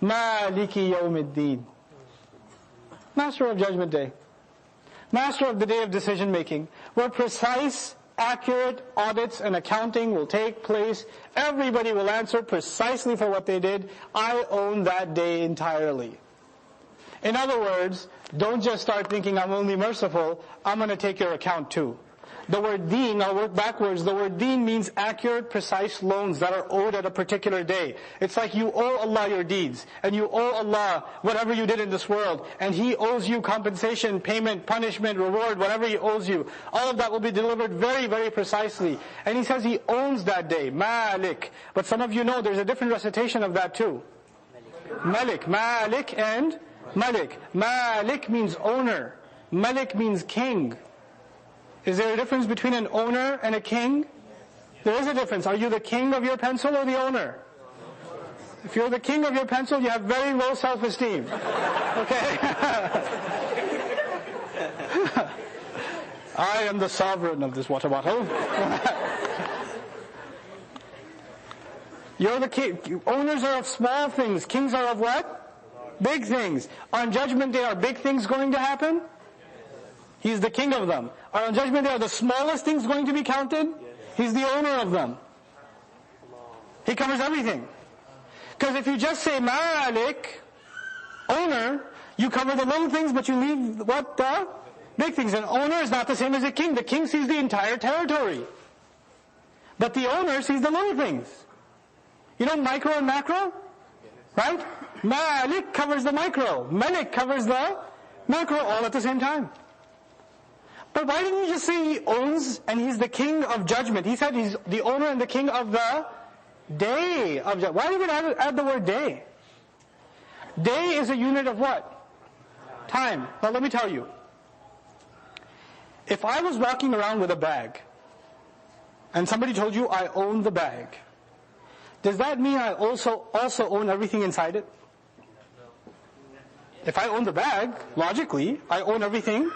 Maliki Yawmiddin. Master of Judgment Day. Master of the day of decision making, where precise, accurate audits and accounting will take place. Everybody will answer precisely for what they did. I own that day entirely. In other words, don't just start thinking I'm only merciful, I'm going to take your account too. The word deen, I'll work backwards, the word deen means accurate, precise loans that are owed at a particular day. It's like you owe Allah your deeds, and you owe Allah whatever you did in this world, and He owes you compensation, payment, punishment, reward, whatever He owes you. All of that will be delivered very, very precisely. And He says He owns that day, Malik. But some of you know there's a different recitation of that too. Malik, Malik and Malik. Malik means owner. Malik means king. Is there a difference between an owner and a king? There is a difference. Are you the king of your pencil or the owner? If you're the king of your pencil, you have very low self-esteem. Okay? I am the sovereign of this water bottle. You're the king. Owners are of small things. Kings are of what? Big things. On Judgment Day, are big things going to happen? He's the king of them. On Judgment Day, are the smallest things going to be counted? He's the owner of them. He covers everything. Because if you just say Malik, owner, you cover the little things, but you leave what? The big things. An owner is not the same as a king. The king sees the entire territory. But the owner sees the little things. You know micro and macro? Right? Malik covers the micro. Malik covers the macro all at the same time. But why didn't He just say He owns and He's the king of judgment? He said He's the owner and the king of the day of judgment. Why did He add the word day? Day is a unit of what? Time. Now let me tell you. If I was walking around with a bag and somebody told you I own the bag, does that mean I also own everything inside it? If I own the bag, logically, I own everything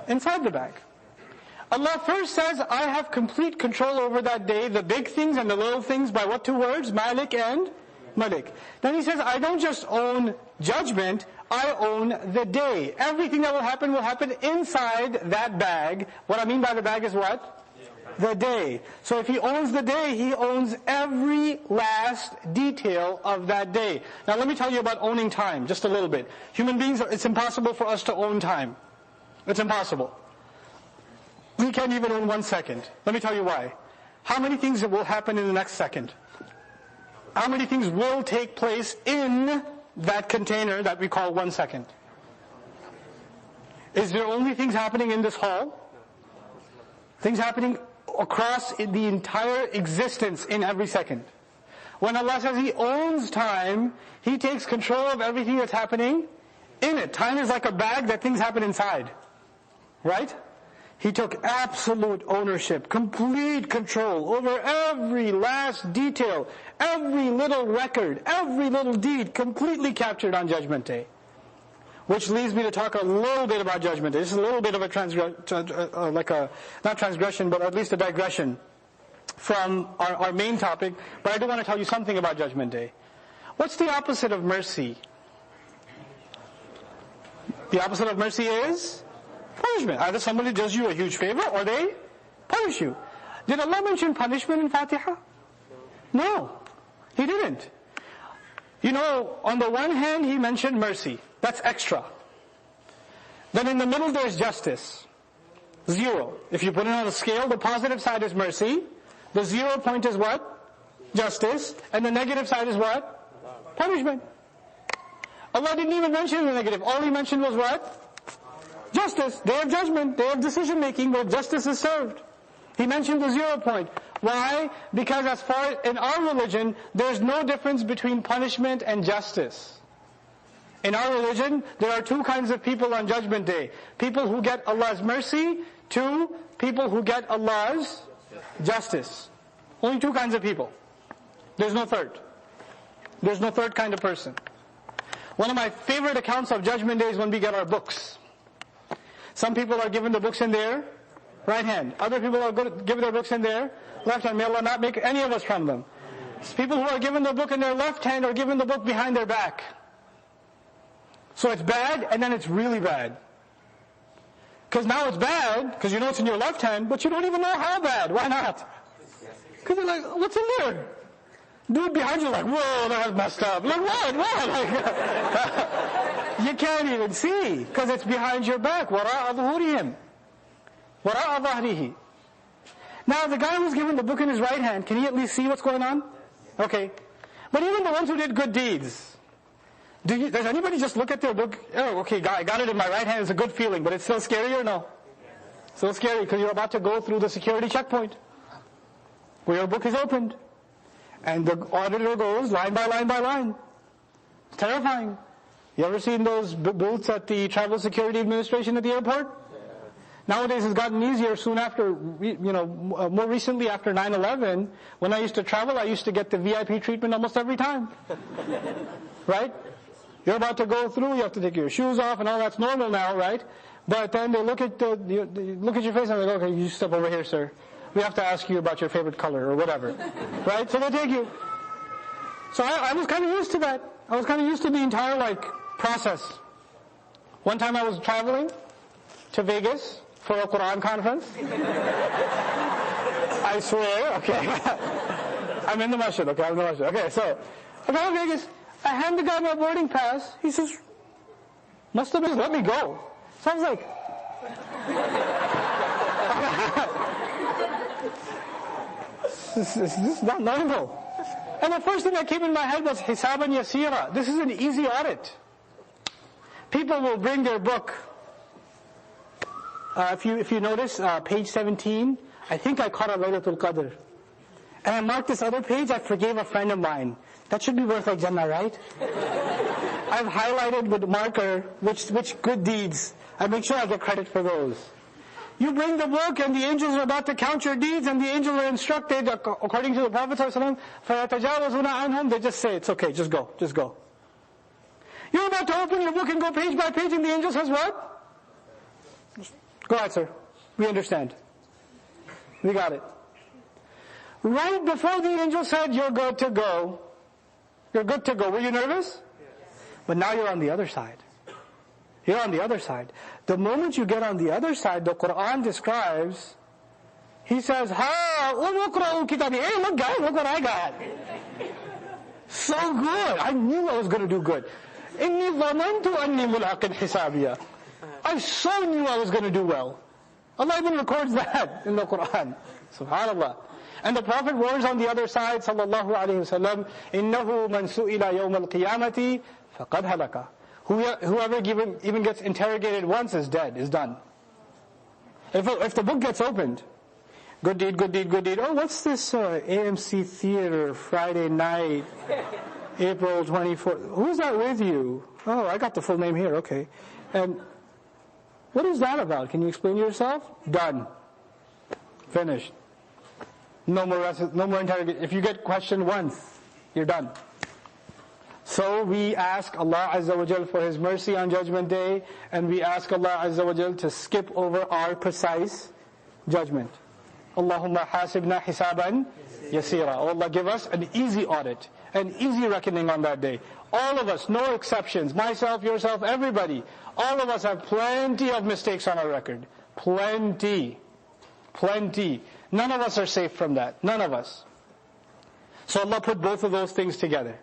inside the bag. Allah first says, I have complete control over that day, the big things and the little things, by what two words? Malik and Malik. Then He says, I don't just own judgment, I own the day. Everything that will happen inside that bag. What I mean by the bag is what? The day. So if He owns the day, He owns every last detail of that day. Now let me tell you about owning time, just a little bit. Human beings, it's impossible for us to own time. It's impossible. We can't even own 1 second. Let me tell you why. How many things will happen in the next second? How many things will take place in that container that we call 1 second? Is there only things happening in this hall? Things happening across the entire existence in every second. When Allah says He owns time, He takes control of everything that's happening in it. Time is like a bag that things happen inside. Right? He took absolute ownership, complete control over every last detail, every little record, every little deed, completely captured on Judgment Day. Which leads me to talk a little bit about Judgment Day. This is a little bit of a not transgression, but at least a digression from our main topic. But I do want to tell you something about Judgment Day. What's the opposite of mercy? The opposite of mercy is punishment. Either somebody does you a huge favor or they punish you. Did Allah mention punishment in Fatihah? No, He didn't. You know, on the one hand He mentioned mercy. That's extra. Then in the middle there's justice. 0. If you put it on a scale, the positive side is mercy. The 0 point is what? Justice. And the negative side is what? Punishment. Allah didn't even mention the negative. All He mentioned was what? Justice. Day of judgment. Day of decision making where justice is served. He mentioned the 0 point. Why? Because as far as in our religion, there's no difference between punishment and justice. In our religion, there are 2 kinds of people on Judgment Day. People who get Allah's mercy, 2 people who get Allah's justice. Only 2 kinds of people. There's no third. There's no third kind of person. One of my favorite accounts of Judgment Day is when we get our books. Some people are given the books in their right hand. Other people are given their books in their left hand. May Allah not make any of us from them. People who are given the book in their left hand are given the book behind their back. So it's bad, and then it's really bad. Because now it's bad, because you know it's in your left hand, but you don't even know how bad. Why not? Because you're like, what's in there? Dude behind you like, whoa, that was messed up. Like, what? Like, you can't even see, because it's behind your back. وَرَاءَ ظُهُورِهِمْ وَرَاءَ ظَهْرِهِ. Now, the guy who's given the book in his right hand, can he at least see what's going on? Okay. But even the ones who did good deeds, does anybody just look at their book? Oh, okay, I got it in my right hand. It's a good feeling, but it's still scary or no? Still scary because you're about to go through the security checkpoint where your book is opened. And the auditor goes line by line by line. It's terrifying. You ever seen those booths at the Travel Security Administration at the airport? Nowadays it's gotten easier soon after, more recently after 9/11, when I used to travel, I used to get the VIP treatment almost every time. Right? You're about to go through, you have to take your shoes off and all that's normal now, right? But then they look at your face and they're like, okay, you step over here, sir. We have to ask you about your favorite color or whatever. Right? So they take you. So I was kind of used to that. I was kind of used to the entire process. One time I was traveling to Vegas for a Quran conference. I swear, okay. I'm in the masjid, okay, Okay, so I go to Vegas. I hand the guy my boarding pass. He says, must have been let me go. So I was like, this is not normal. And the first thing that came in my head was hisaban yasira. This is an easy audit. People will bring their book. If you notice, page 17, I think I caught a Laylatul Qadr. And I marked this other page, I forgave a friend of mine. That should be worth like Jannah, right? I've highlighted with marker which good deeds. I make sure I get credit for those. You bring the book and the angels are about to count your deeds and the angels are instructed, according to the Prophet ﷺ, فَيَتَجَاوَزُونَ عَنْهُمْ. They just say, it's okay, just go. You're about to open your book and go page by page and the angel says what? Go ahead, sir. We understand. We got it. Right before the angel said, you're good to go. You're good to go. Were you nervous? But now you're on the other side. You're on the other side. The moment you get on the other side, the Quran describes, he says, hey, look guys, look what I got. So good. I knew I was going to do good. إِنِّي ظَنَنْتُ أَنِّي مُلْحَقٍ حِسَابِيَا. I so knew I was going to do well. Allah even records that in the Quran. SubhanAllah. And the Prophet warns on the other side, sallallahu alayhi wasallam, إِنَّهُ مَنْ سُئِلَ يَوْمَ الْقِيَامَةِ فَقَدْ هَلَكَ. Whoever even gets interrogated once is dead, is done. If the book gets opened, good deed. Oh, what's this AMC theater Friday night, April 24th? Who's that with you? Oh, I got the full name here, okay. And what is that about? Can you explain yourself? Done. Finished. No more interrogation. If you get questioned once, you're done. So we ask Allah Azza wa Jal for His mercy on Judgment Day, and we ask Allah Azza wa Jal to skip over our precise judgment. Allahumma hasibna hisaban yasira. Oh Allah, give us an easy audit, an easy reckoning on that day. All of us, no exceptions, myself, yourself, everybody, all of us have plenty of mistakes on our record. Plenty. None of us are safe from that. None of us. So Allah put both of those things together.